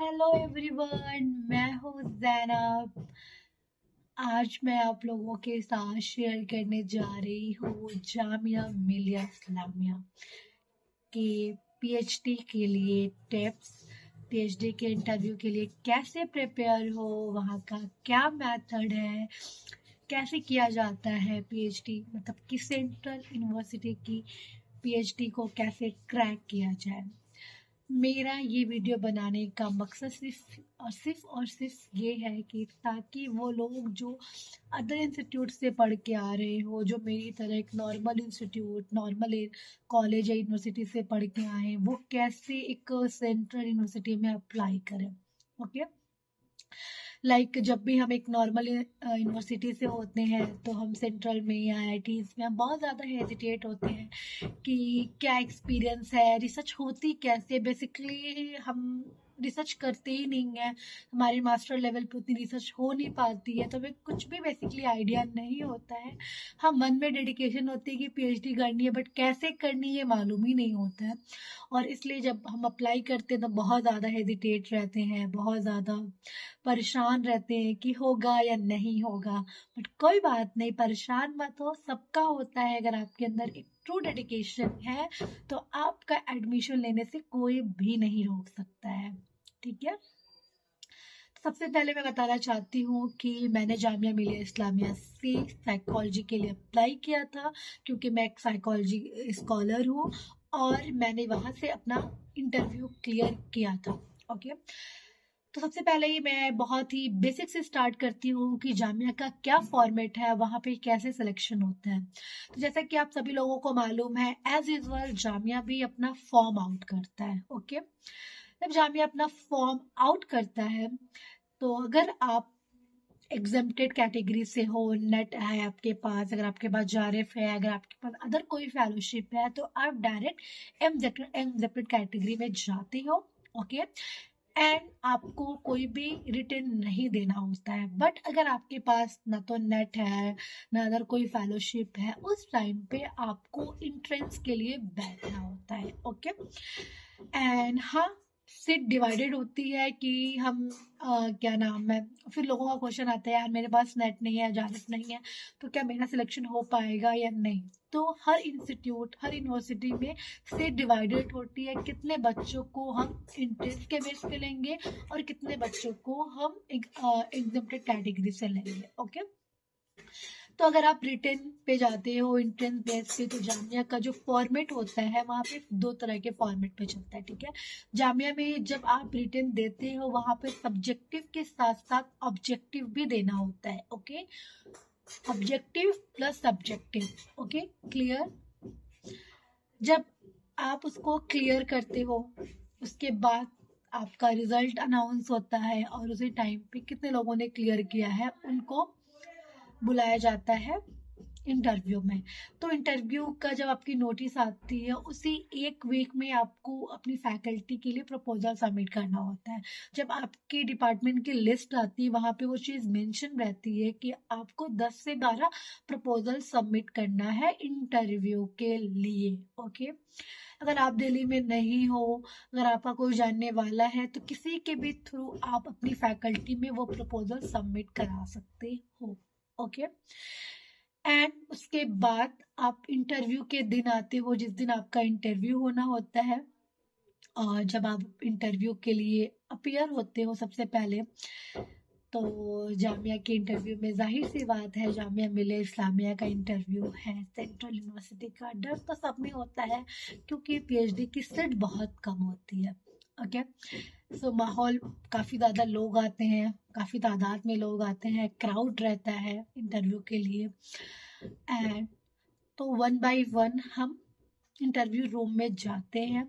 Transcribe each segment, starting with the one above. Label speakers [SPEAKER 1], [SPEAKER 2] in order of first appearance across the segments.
[SPEAKER 1] Hello everyone, मैं हूँ जैनब। आज मैं आप लोगों के साथ शेयर करने जा रही हूँ जामिया मिलिया इस्लामिया के पीएचडी के लिए टिप्स। पीएचडी के इंटरव्यू के लिए कैसे प्रिपेयर हो, वहाँ का क्या मेथड है, कैसे किया जाता है पीएचडी, मतलब कि सेंट्रल यूनिवर्सिटी की पीएचडी को कैसे क्रैक किया जाए। मेरा ये वीडियो बनाने का मकसद सिर्फ ये है कि ताकि वो लोग जो अदर इंस्टीट्यूट से पढ़ के आ रहे हो, जो मेरी तरह एक नॉर्मल इंस्टीट्यूट, नॉर्मल कॉलेज या यूनिवर्सिटी से पढ़ के आए, वो कैसे एक सेंट्रल यूनिवर्सिटी में अप्लाई करें। ओके, जब भी हम एक नॉर्मल यूनिवर्सिटी से होते हैं तो हम सेंट्रल में या आईआईटीज में हम बहुत ज़्यादा हेजिटेट होते हैं कि क्या एक्सपीरियंस है, रिसर्च होती कैसे। बेसिकली हम रिसर्च करते ही नहीं है, हमारे मास्टर लेवल पे उतनी रिसर्च हो नहीं पाती है, तो हमें कुछ भी बेसिकली आइडिया नहीं होता है। हम मन में डेडिकेशन होती है कि पीएचडी करनी है, बट कैसे करनी है मालूम ही नहीं होता है। और इसलिए जब हम अप्लाई करते हैं तो बहुत ज़्यादा हेजिटेट रहते हैं, बहुत ज़्यादा परेशान रहते हैं कि होगा या नहीं होगा। बट कोई बात नहीं, परेशान मत हो, सबका होता है। अगर आपके अंदर एक ट्रू डेडिकेशन है तो आपका एडमिशन लेने से कोई भी नहीं रोक सकता है। ठीक है, सबसे पहले मैं बताना चाहती हूँ कि मैंने जामिया मिलिया इस्लामिया से साइकोलॉजी के लिए अप्लाई किया था, क्योंकि मैं एक साइकोलॉजी स्कॉलर हूँ और मैंने वहाँ से अपना इंटरव्यू क्लियर किया था। ओके, तो सबसे पहले ही मैं बहुत ही बेसिक से स्टार्ट करती हूँ कि जामिया का क्या फॉर्मेट है, वहाँ पे कैसे सिलेक्शन होता है। तो जैसा कि आप सभी लोगों को मालूम है, एज यूजल जामिया भी अपना फॉर्म आउट करता है। ओके, जब जामिया अपना फॉर्म आउट करता है तो अगर आप एग्जेम्प्टेड कैटेगरी से हो, नेट है आपके पास, अगर आपके पास जारिफ है, अगर आपके पास अदर कोई फेलोशिप है, तो आप डायरेक्ट एग्जेप्टेड कैटेगरी में जाते हो। ओके, एंड आपको कोई भी रिटर्न नहीं देना होता है। बट अगर आपके पास ना तो नेट है ना अदर कोई फेलोशिप है, उस टाइम पे आपको इंट्रेंस के लिए बैठना होता है। ओके, एंड हाँ, सीट डिवाइडेड होती है कि हम क्या नाम है, फिर लोगों का क्वेश्चन आता है, यार मेरे पास नेट नहीं है, जारिफ नहीं है, तो क्या मेरा सिलेक्शन हो पाएगा या नहीं। तो हर इंस्टीट्यूट, हर यूनिवर्सिटी में सीट डिवाइडेड होती है, कितने बच्चों को हम इंट्रेंस के बेस पे लेंगे और कितने बच्चों को हम एग्जेम्प्टेड कैटेगरी से लेंगे। ओके, तो अगर आप रिटर्न पे जाते हो एंट्रेंस बेस पे, तो जामिया का जो फॉर्मेट होता है वहाँ पे दो तरह के फॉर्मेट पे चलता है। ठीक है, जामिया में जब आप रिटर्न देते हो वहाँ पे सब्जेक्टिव के साथ साथ ऑब्जेक्टिव भी देना होता है। Okay, objective plus subjective. Okay, clear. जब आप उसको क्लियर करते हो उसके बाद आपका रिजल्ट अनाउंस होता है और उसी टाइम पे कितने लोगों ने क्लियर किया है उनको बुलाया जाता है इंटरव्यू में। तो इंटरव्यू का जब आपकी नोटिस आती है, उसी एक वीक में आपको अपनी फैकल्टी के लिए प्रपोजल सबमिट करना होता है। जब आपके डिपार्टमेंट की लिस्ट आती है, वहाँ पे वो चीज़ मेंशन रहती है कि आपको 10 से 12 प्रपोजल सबमिट करना है इंटरव्यू के लिए। ओके, अगर आप दिल्ली में नहीं हो, अगर आपका कोई जानने वाला है, तो किसी के भी थ्रू आप अपनी फैकल्टी में वो प्रपोजल सबमिट करा सकते हो। ओके, एंड उसके बाद आप इंटरव्यू के दिन आते हो, जिस दिन आपका इंटरव्यू होना होता है। और जब आप इंटरव्यू के लिए अपीयर होते हो सबसे पहले, तो जामिया के इंटरव्यू में जाहिर सी बात है, जामिया मिलिया इस्लामिया का इंटरव्यू है, सेंट्रल यूनिवर्सिटी का डर तो सब में होता है क्योंकि पीएचडी की सीट बहुत कम होती है। ओके, सो माहौल, काफ़ी ज़्यादा लोग आते हैं, काफ़ी तादाद में लोग आते हैं, क्राउड रहता है इंटरव्यू के लिए। एंड तो वन बाय वन हम इंटरव्यू रूम में जाते हैं।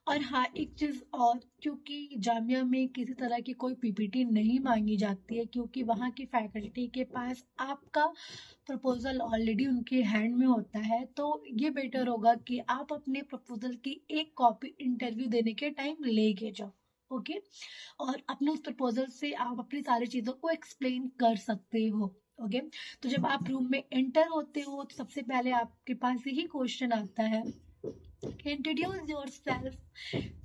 [SPEAKER 1] और हाँ, एक चीज़ और, क्योंकि जामिया में किसी तरह की कोई पीपीटी नहीं मांगी जाती है, क्योंकि वहाँ की फैकल्टी के पास आपका प्रपोजल ऑलरेडी उनके हैंड में होता है, तो ये बेटर होगा कि आप अपने प्रपोजल की एक कॉपी इंटरव्यू देने के टाइम लेके जाओ। ओके, और अपने उस प्रपोजल से आप अपनी सारी चीज़ों को एक्सप्लेन कर सकते हो। ओके, तो जब आप रूम में एंटर होते हो तो सबसे पहले आपके पास यही क्वेश्चन आता है इंट्रोड्यूस योर सेल्फ।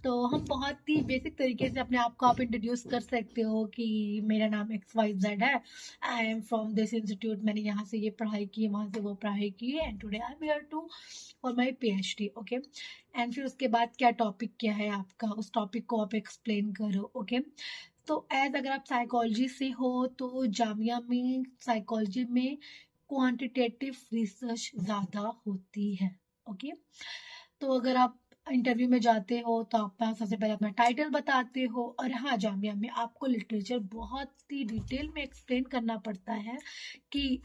[SPEAKER 1] तो हम बहुत ही बेसिक तरीके से अपने आप को आप इंट्रोड्यूस कर सकते हो कि मेरा नाम XYZ है, I am from this institute, मैंने यहाँ से ये पढ़ाई की, वहाँ से वो पढ़ाई की, and today I am here to for my PhD। Okay, and फिर उसके बाद क्या टॉपिक क्या है आपका, उस टॉपिक को आप एक्सप्लेन करो। ओके, तो एज अगर आप साइकोलॉजी से हो तो जामिया में साइकोलॉजी में क्वांटिटेटिव रिसर्च ज़्यादा होती है। ओके, तो अगर आप इंटरव्यू में जाते हो तो आप सबसे पहले अपना टाइटल बताते हो, और हाँ, जामिया में आपको लिटरेचर बहुत ही डिटेल में एक्सप्लेन करना पड़ता है कि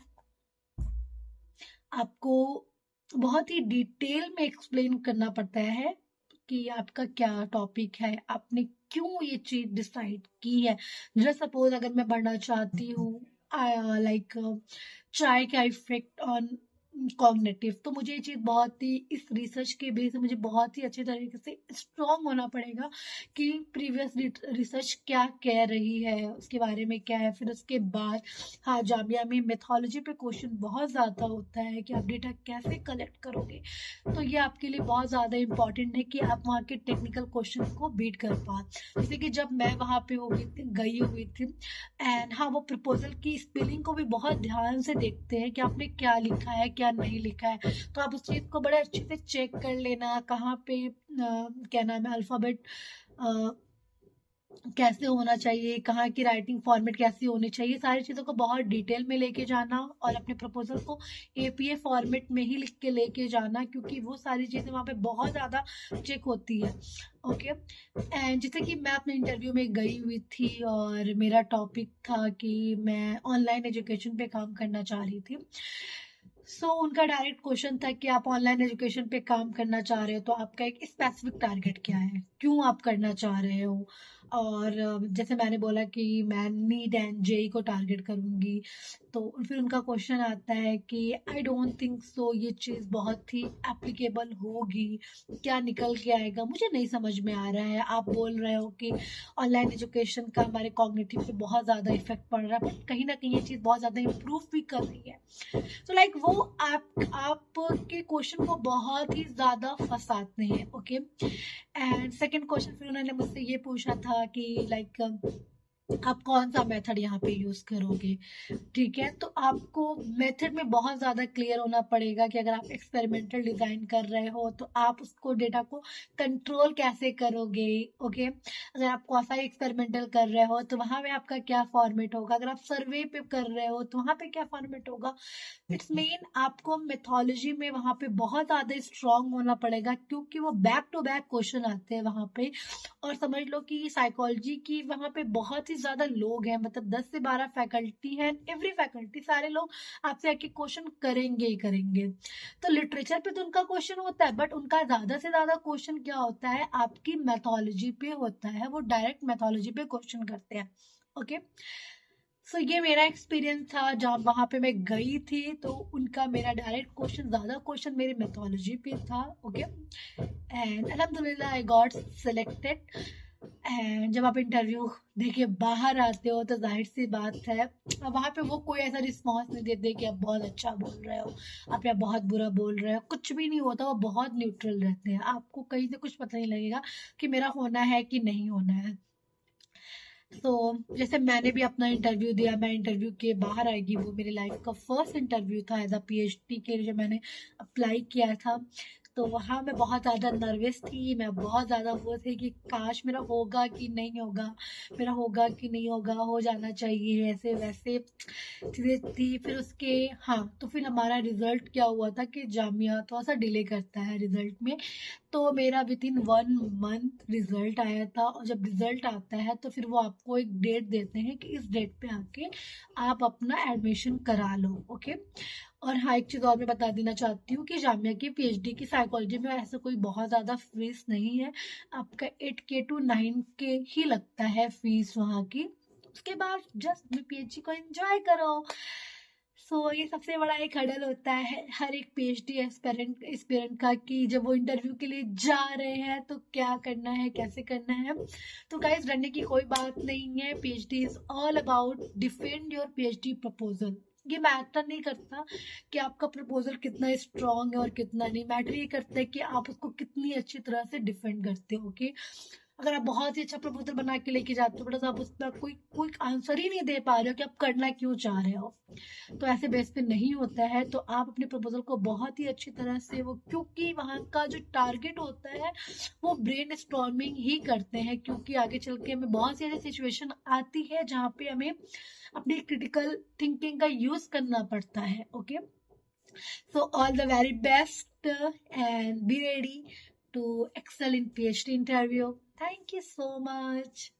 [SPEAKER 1] आपको बहुत ही डिटेल में एक्सप्लेन करना पड़ता है कि आपका क्या टॉपिक है, आपने क्यों ये चीज डिसाइड की है। जैसे सपोज अगर मैं पढ़ना चाहती हूँ लाइक चाय का इफेक्ट ऑन कॉग्निटिव, तो मुझे ये चीज बहुत ही इस रिसर्च के बेस मुझे बहुत ही अच्छे तरीके से स्ट्रॉन्ग होना पड़ेगा कि प्रीवियस रिसर्च क्या कह रही है, उसके बारे में क्या है। फिर उसके बाद हाँ, जामिया में मेथोलॉजी पे क्वेश्चन बहुत ज़्यादा होता है कि आप डेटा कैसे कलेक्ट करोगे, तो ये आपके लिए बहुत ज़्यादा इंपॉर्टेंट है कि आप वहाँ के टेक्निकल क्वेश्चन को बीट कर पाए। जैसे कि जब मैं वहाँ पे गई हुई थी, एंड हाँ, वो प्रपोजल की स्पेलिंग को भी बहुत ध्यान से देखते हैं कि आपने क्या लिखा है क्या नहीं लिखा है, तो आप उस चीज़ को बड़े अच्छे से चेक कर लेना, कहाँ पे क्या नाम है अल्फ़ाबेट कैसे होना चाहिए, कहाँ की राइटिंग फॉर्मेट कैसी होनी चाहिए, सारी चीज़ों को बहुत डिटेल में लेके जाना, और अपने प्रपोजल को APA फॉर्मेट में ही लिख के लेके जाना, क्योंकि वो सारी चीज़ें वहाँ पे बहुत ज़्यादा चेक होती है। ओके, एंड जैसे कि मैं अपने इंटरव्यू में गई हुई थी और मेरा टॉपिक था कि मैं ऑनलाइन एजुकेशन पे काम करना चाह रही थी। उनका डायरेक्ट क्वेश्चन था कि आप ऑनलाइन एजुकेशन पे काम करना चाह रहे हो तो आपका एक स्पेसिफिक टारगेट क्या है, क्यों आप करना चाह रहे हो। और जैसे मैंने बोला कि मैं नीट एंड जेई को टारगेट करूंगी, तो फिर उनका क्वेश्चन आता है कि आई डोंट थिंक सो ये चीज़ बहुत ही एप्लीकेबल होगी, क्या निकल के आएगा मुझे नहीं समझ में आ रहा है। आप बोल रहे हो कि ऑनलाइन एजुकेशन का हमारे कॉग्निटिव पे बहुत ज़्यादा इफेक्ट पड़ रहा है, बट कहीं ना कहीं ये चीज़ बहुत ज़्यादा इम्प्रूव भी कर रही है। तो लाइक वो आपके क्वेश्चन को बहुत ही ज्यादा फंसाते हैं। ओके, एंड सेकंड क्वेश्चन फिर उन्होंने मुझसे ये पूछा था कि लाइक आप कौन सा मेथड यहाँ पे यूज करोगे। ठीक है, तो आपको मेथड में बहुत ज़्यादा क्लियर होना पड़ेगा कि अगर आप एक्सपेरिमेंटल डिज़ाइन कर रहे हो तो आप उसको डेटा को कंट्रोल कैसे करोगे। ओके, अगर आप क्वासा एक्सपेरिमेंटल कर रहे हो तो वहाँ पे आपका क्या फॉर्मेट होगा, अगर आप सर्वे पे कर रहे हो तो वहाँ पे क्या फॉर्मेट होगा। इट्स मीन आपको मेथोलॉजी में वहाँ पे बहुत ज़्यादा स्ट्रांग होना पड़ेगा, क्योंकि वो बैक टू बैक क्वेश्चन आते हैं वहाँ पे। और समझ लो कि साइकोलॉजी की वहाँ पे बहुत ही ज्यादा लोग हैं, मतलब 10 से 12 फैकल्टी हैं, एवरी फैकल्टी सारे लोग आपसे आके क्वेश्चन करेंगे ही करेंगे। तो लिटरेचर पे तो उनका क्वेश्चन होता है, बट उनका ज्यादा से ज्यादा क्वेश्चन क्या होता है, आपकी मैथोलॉजी पे होता है, वो डायरेक्ट मैथोलॉजी पे क्वेश्चन करते हैं। ओके, सो ये मेरा एक्सपीरियंस था जहाँ वहाँ पे मैं गई थी, तो उनका मेरा डायरेक्ट क्वेश्चन ज़्यादा क्वेश्चन मेरे मेथोलॉजी पे था। ओके, एंड अल्हम्दुलिल्लाह आई गॉट सिलेक्टेड। एंड जब आप इंटरव्यू देके बाहर आते हो तो जाहिर सी बात है वहाँ पे वो कोई ऐसा रिस्पॉन्स नहीं देते कि आप बहुत अच्छा बोल रहे हो, आप या बहुत बुरा बोल रहे हो, कुछ भी नहीं होता। वो बहुत न्यूट्रल रहते हैं, आपको कहीं से कुछ पता नहीं लगेगा कि मेरा होना है कि नहीं होना है। जैसे मैंने भी अपना इंटरव्यू दिया, मैं इंटरव्यू के बाहर आएगी, वो मेरी लाइफ का फर्स्ट इंटरव्यू था एज अ PhD के लिए, जो मैंने अप्लाई किया था। तो वहाँ मैं बहुत ज़्यादा नर्वस थी, मैं बहुत ज़्यादा वो थी कि काश मेरा होगा कि नहीं होगा, मेरा होगा कि नहीं होगा, हो जाना चाहिए, ऐसे वैसे चीज़ें थी। फिर उसके हाँ, तो फिर हमारा रिजल्ट क्या हुआ था कि जामिया थोड़ा सा डिले करता है रिजल्ट में, तो मेरा विद इन 1 मंथ रिजल्ट आया था। और जब रिजल्ट आता है तो फिर वो आपको एक डेट देते हैं कि इस डेट पे आके आप अपना एडमिशन करा लो। ओके, और हाँ, एक चीज़ और मैं बता देना चाहती हूँ कि जामिया की PhD की साइकोलॉजी में ऐसा कोई बहुत ज़्यादा फीस नहीं है, आपका 8K to 9K ही लगता है फीस वहाँ की। उसके बाद जस्ट अपनी PhD को एंजॉय करो। ये सबसे बड़ा एक हडल होता है हर एक PhD एस्पिरेंट का कि जब वो इंटरव्यू के लिए जा रहे हैं तो क्या करना है, कैसे करना है। तो गाइस, डरने की कोई बात नहीं है, PhD is all about defend your PhD proposal. ये मैटर नहीं करता कि आपका प्रपोजल कितना स्ट्रांग है और कितना नहीं, मैटर ये करता है कि आप उसको कितनी अच्छी तरह से डिफेंड करते हो। ओके, अगर आप बहुत ही अच्छा प्रपोजल बना के लेके जाते हो बट आप उस पर कोई कोई आंसर ही नहीं दे पा रहे हो कि आप करना क्यों चाह रहे हो, तो ऐसे बेस पे नहीं होता है। तो आप अपने प्रपोजल को बहुत ही अच्छी तरह से वो, क्योंकि वहाँ का जो टारगेट होता है वो ब्रेन स्टॉर्मिंग ही करते हैं, क्योंकि आगे चल के हमें बहुत सी ऐसी सिचुएशन आती है जहाँ पे हमें अपनी क्रिटिकल थिंकिंग का यूज करना पड़ता है। Okay, so all the very best and be ready to excel in PhD interview. Thank you so much.